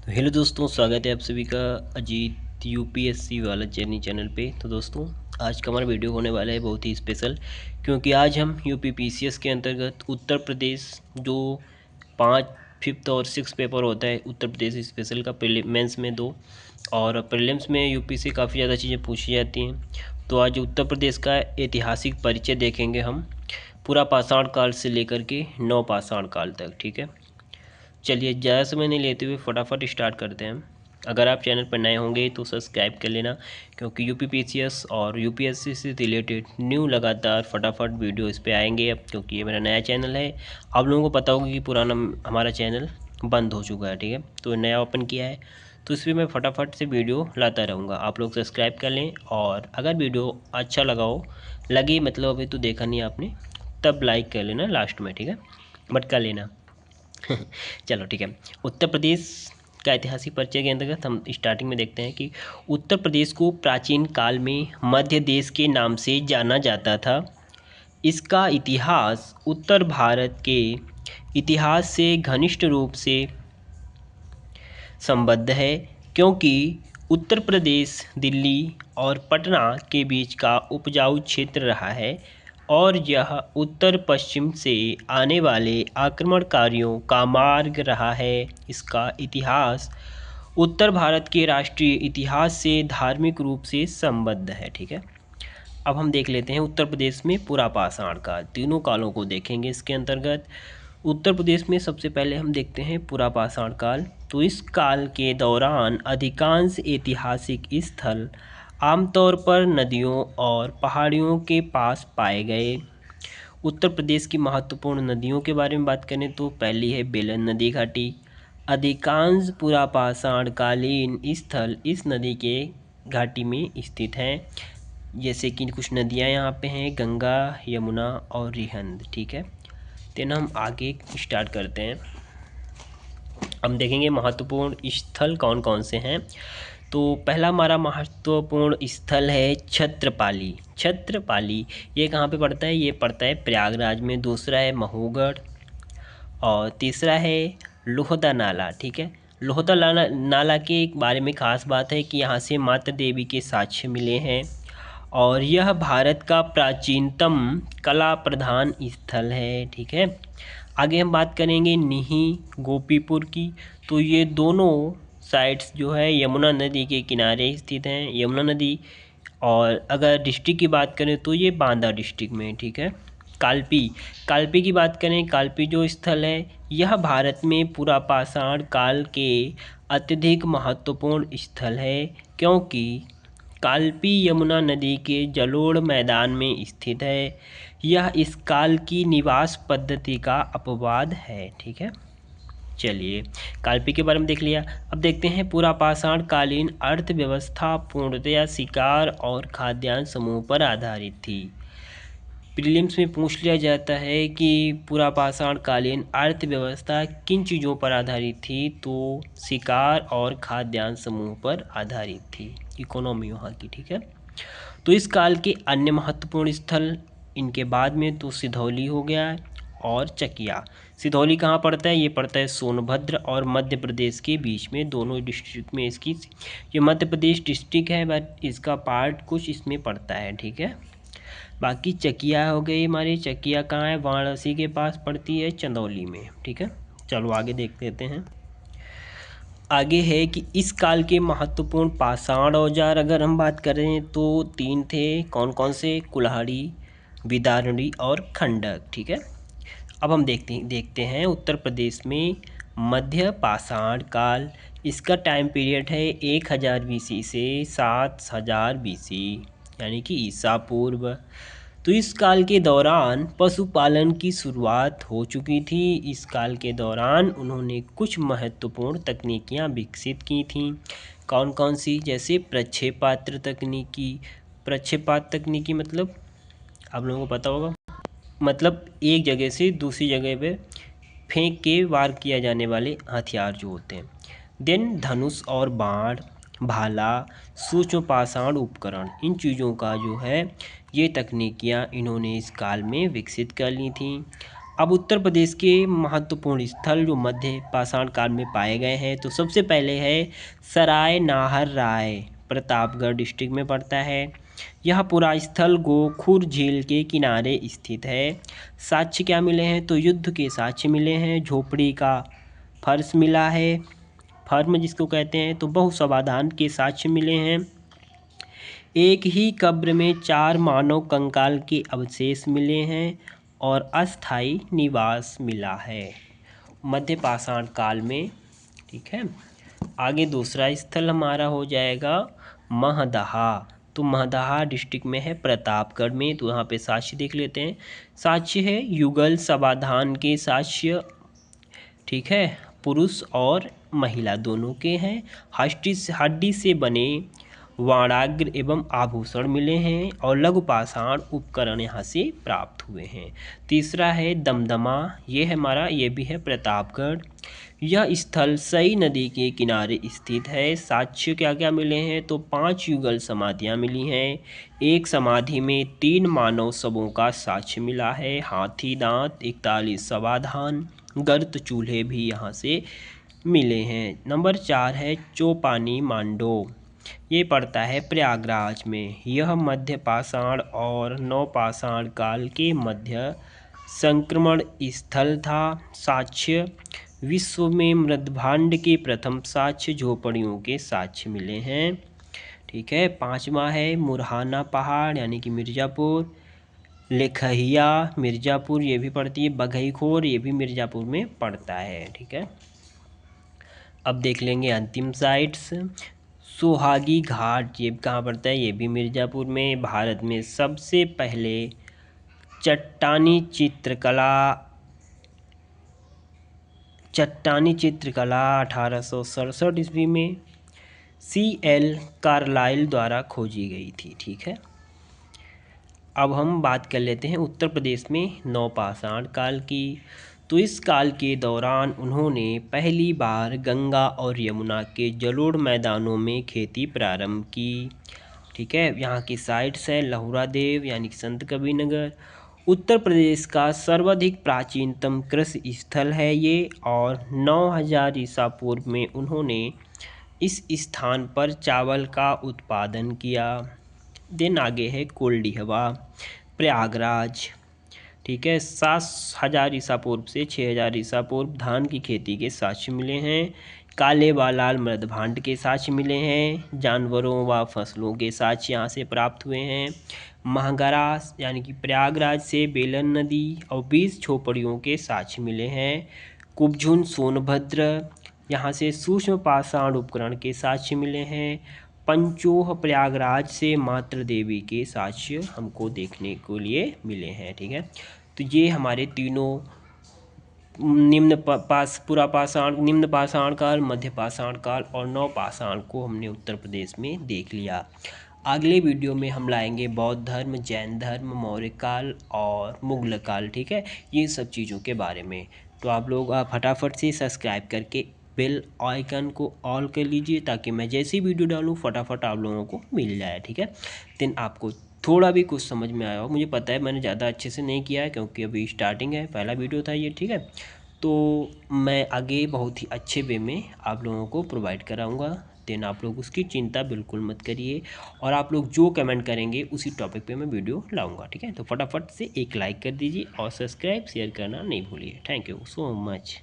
तो हेलो दोस्तों, स्वागत है आप सभी का अजीत यूपीएससी वाला चैनल पे। तो दोस्तों, आज का हमारा वीडियो होने वाला है बहुत ही स्पेशल, क्योंकि आज हम यूपी पीसीएस के अंतर्गत उत्तर प्रदेश जो 5, 5th और 6th पेपर होता है उत्तर प्रदेश स्पेशल का, मेंस में 2 और प्रीलिम्स में यूपी से काफ़ी ज़्यादा चीज़ें पूछी जाती हैं। तो आज उत्तर प्रदेश का ऐतिहासिक परिचय देखेंगे हम, पूरा पाषाण काल से लेकर के नव पाषाण काल तक। ठीक है, चलिए ज़्यादा समय नहीं लेते हुए फटाफट स्टार्ट करते हैं। अगर आप चैनल पर नए होंगे तो सब्सक्राइब कर लेना, क्योंकि यूपी पीसीएस और यूपीएससी से रिलेटेड न्यू लगातार फटाफट वीडियो इस पे आएंगे। अब क्योंकि ये मेरा नया चैनल है, आप लोगों को पता होगा कि पुराना हमारा चैनल बंद हो चुका है। ठीक है, तो नया ओपन किया है, तो इस पर मैं फटाफट से वीडियो लाता रहूँगा। आप लोग सब्सक्राइब कर लें, और अगर वीडियो अच्छा लगे मतलब अभी तो देखा नहीं आपने, तब लाइक कर लेना लास्ट में। ठीक है, बट कर लेना। चलो ठीक है। उत्तर प्रदेश का ऐतिहासिक परिचय के अंतर्गत हम स्टार्टिंग में देखते हैं कि उत्तर प्रदेश को प्राचीन काल में मध्य देश के नाम से जाना जाता था। इसका इतिहास उत्तर भारत के इतिहास से घनिष्ठ रूप से संबद्ध है, क्योंकि उत्तर प्रदेश दिल्ली और पटना के बीच का उपजाऊ क्षेत्र रहा है, और यह उत्तर पश्चिम से आने वाले आक्रमणकारियों का मार्ग रहा है। इसका इतिहास उत्तर भारत के राष्ट्रीय इतिहास से धार्मिक रूप से संबद्ध है। ठीक है, अब हम देख लेते हैं उत्तर प्रदेश में पुरा पाषाण काल, तीनों कालों को देखेंगे इसके अंतर्गत। उत्तर प्रदेश में सबसे पहले हम देखते हैं पुरा पाषाण काल। तो इस काल के दौरान अधिकांश ऐतिहासिक स्थल आमतौर पर नदियों और पहाड़ियों के पास पाए गए। उत्तर प्रदेश की महत्वपूर्ण नदियों के बारे में बात करें तो पहली है बेलन नदी घाटी। अधिकांश पुरा पाषाण कालीन स्थल इस नदी के घाटी में स्थित हैं, जैसे कि कुछ नदियाँ यहाँ पे हैं, गंगा, यमुना और रिहंद। ठीक है, देन हम आगे स्टार्ट करते हैं। हम देखेंगे महत्वपूर्ण स्थल कौन कौन से हैं। तो पहला हमारा महत्वपूर्ण स्थल है छत्रपाली। छत्रपाली ये कहाँ पे पड़ता है? ये पड़ता है प्रयागराज में। दूसरा है महोगढ़, और तीसरा है लोहदा नाला। ठीक है, लोहदा नाला के बारे में खास बात है कि यहाँ से माता देवी के साक्ष्य मिले हैं, और यह भारत का प्राचीनतम कला प्रधान स्थल है। ठीक है, आगे हम बात करेंगे निही गोपीपुर की। तो ये दोनों साइट्स जो है यमुना नदी के किनारे स्थित हैं, यमुना नदी। और अगर डिस्ट्रिक्ट की बात करें तो ये बांदा डिस्ट्रिक्ट में। ठीक है, कालपी, कालपी की बात करें, कालपी जो स्थल है यह भारत में पुरा पाषाण काल के अत्यधिक महत्वपूर्ण स्थल है, क्योंकि कालपी यमुना नदी के जलोढ़ मैदान में स्थित है। यह इस काल की निवास पद्धति का अपवाद है। ठीक है, चलिए कालपी के बारे में देख लिया। अब देखते हैं पूरा पाषाण कालीन अर्थव्यवस्था पूर्णतया शिकार और खाद्यान्न समूह पर आधारित थी। प्रीलिम्स में पूछ लिया जाता है कि पूरा पाषाण कालीन अर्थव्यवस्था किन चीज़ों पर आधारित थी, तो शिकार और खाद्यान्न समूह पर आधारित थी, इकोनॉमी वहाँ की। ठीक है, तो इस काल के अन्य महत्वपूर्ण स्थल इनके बाद में तो सिधौली हो गया और चकिया। सिधौली कहाँ पड़ता है? ये पड़ता है सोनभद्र और मध्य प्रदेश के बीच में, दोनों डिस्ट्रिक्ट में इसकी, ये मध्य प्रदेश डिस्ट्रिक्ट है बट इसका पार्ट कुछ इसमें पड़ता है। ठीक है, बाकी चकिया हो गई हमारी। चकिया कहाँ है? वाराणसी के पास पड़ती है, चंदौली में। ठीक है, चलो आगे देख लेते हैं। आगे है कि इस काल के महत्वपूर्ण पाषाण औजार अगर हम बात करें तो 3 थे। कौन कौन से? कुल्हाड़ी, विदारणी और खंडक। ठीक है, अब हम देखते हैं उत्तर प्रदेश में मध्य पाषाण काल। इसका टाइम पीरियड है 1000 BC से 7000 BC, यानी कि ईसा पूर्व। तो इस काल के दौरान पशुपालन की शुरुआत हो चुकी थी। इस काल के दौरान उन्होंने कुछ महत्वपूर्ण तकनीकियाँ विकसित की थीं। कौन कौन सी? जैसे प्रक्षेपास्त्र तकनीकी। प्रक्षेपास्त्र तकनीकी मतलब आप लोगों को पता होगा, मतलब एक जगह से दूसरी जगह पे फेंक के वार किया जाने वाले हथियार जो होते हैं। देन धनुष और बाण, भाला, सूक्ष्म पाषाण उपकरण, इन चीज़ों का जो है ये तकनीकियाँ इन्होंने इस काल में विकसित कर ली थीं। अब उत्तर प्रदेश के महत्वपूर्ण स्थल जो मध्य पाषाण काल में पाए गए हैं, तो सबसे पहले है सराय नाहर राय, प्रतापगढ़ डिस्ट्रिक्ट में पड़ता है। यह पूरा स्थल गोखुर झील के किनारे स्थित है। साक्ष्य क्या मिले हैं, तो युद्ध के साक्ष्य मिले हैं, झोपड़ी का फर्श मिला है, फर्म जिसको कहते हैं, तो बहुसमाधान के साक्ष्य मिले हैं। एक ही कब्र में 4 मानव कंकाल के अवशेष मिले हैं और अस्थायी निवास मिला है मध्य पाषाण काल में। ठीक है, आगे दूसरा स्थल हमारा हो जाएगा महदहा। तो महदहा डिस्ट्रिक्ट में है, प्रतापगढ़ में। तो यहाँ पे साक्ष्य देख लेते हैं। साक्ष्य है युगल समाधान के साक्ष्य, ठीक है, पुरुष और महिला दोनों के हैं। हड्डी से बने वाणाग्र एवं आभूषण मिले हैं और लघु पाषाण उपकरण यहाँ से प्राप्त हुए हैं। तीसरा है दमदमा, ये है हमारा, ये भी है प्रतापगढ़। यह स्थल सई नदी के किनारे स्थित है। साक्ष्य क्या क्या मिले हैं, तो 5 युगल समाधियाँ मिली हैं। एक समाधि में 3 मानव शवों का साक्ष्य मिला है। हाथी दांत, 41 समाधान, गर्त चूल्हे भी यहाँ से मिले हैं। नंबर 4 है चौपानी मांडो, ये पड़ता है प्रयागराज में। यह मध्य पाषाण और नवपाषाण काल के मध्य संक्रमण स्थल था। साक्ष्य विश्व में मृदभांड के प्रथम साक्ष्य झोपड़ियों के साक्ष्य मिले हैं। ठीक है, 5वां है मुरहाना पहाड़ यानी कि मिर्ज़ापुर। लेखहिया मिर्ज़ापुर ये भी पड़ती है। बघईखोर ये भी मिर्ज़ापुर में पड़ता है। ठीक है, अब देख लेंगे अंतिम साइट्स। सुहागी घाट ये कहाँ पड़ता है, ये भी मिर्ज़ापुर में। भारत में सबसे पहले चट्टानी चित्रकला 1867 ईस्वी में C.L. कार्लाइल द्वारा खोजी गई थी। ठीक है, अब हम बात कर लेते हैं उत्तर प्रदेश में नवपाषाण काल की। तो इस काल के दौरान उन्होंने पहली बार गंगा और यमुना के जलोढ़ मैदानों में खेती प्रारंभ की। ठीक है, यहाँ की साइट्स है लहुरा देव यानी कि संत कबीर नगर। उत्तर प्रदेश का सर्वाधिक प्राचीनतम कृषि स्थल है ये, और 9000 ईसा पूर्व में उन्होंने इस स्थान पर चावल का उत्पादन किया। दिन आगे है कोल्डिहवा, प्रयागराज। ठीक है, 7000 ईसा पूर्व से 6000 ईसा पूर्व धान की खेती के साक्ष्य मिले हैं। काले व लाल मृदभांड के साक्ष्य मिले हैं। जानवरों व फसलों के साक्ष्य यहाँ से प्राप्त हुए हैं। महगरा यानी कि प्रयागराज से बेलन नदी और 20 झोपड़ियों के साक्ष्य मिले हैं। कुब्झुन सोनभद्र यहाँ से सूक्ष्म पाषाण उपकरण के साक्ष्य मिले हैं। पंचोह प्रयागराज से मातृ देवी के साक्ष्य हमको देखने को लिए मिले हैं। ठीक है, तो ये हमारे तीनों निम्न पाषाण काल, मध्य पाषाण काल और नवपाषाण को हमने उत्तर प्रदेश में देख लिया। अगले वीडियो में हम लाएंगे बौद्ध धर्म, जैन धर्म, मौर्य काल और मुगल काल। ठीक है, ये सब चीज़ों के बारे में। तो आप लोग फटाफट से सब्सक्राइब करके बेल आइकन को ऑल कर लीजिए ताकि मैं जैसी वीडियो डालूँ फटाफट आप लोगों को मिल जाए। ठीक है, दिन आपको थोड़ा भी कुछ समझ में आया हो, मुझे पता है मैंने ज़्यादा अच्छे से नहीं किया है क्योंकि अभी स्टार्टिंग है, पहला वीडियो था ये। ठीक है, तो मैं आगे बहुत ही अच्छे वे में आप लोगों को प्रोवाइड कराऊंगा। देन आप लोग उसकी चिंता बिल्कुल मत करिए, और आप लोग जो कमेंट करेंगे उसी टॉपिक पे मैं वीडियो लाऊंगा। ठीक है, तो फटाफट से एक लाइक कर दीजिए और सब्सक्राइब शेयर करना नहीं भूलिए। Thank you so much.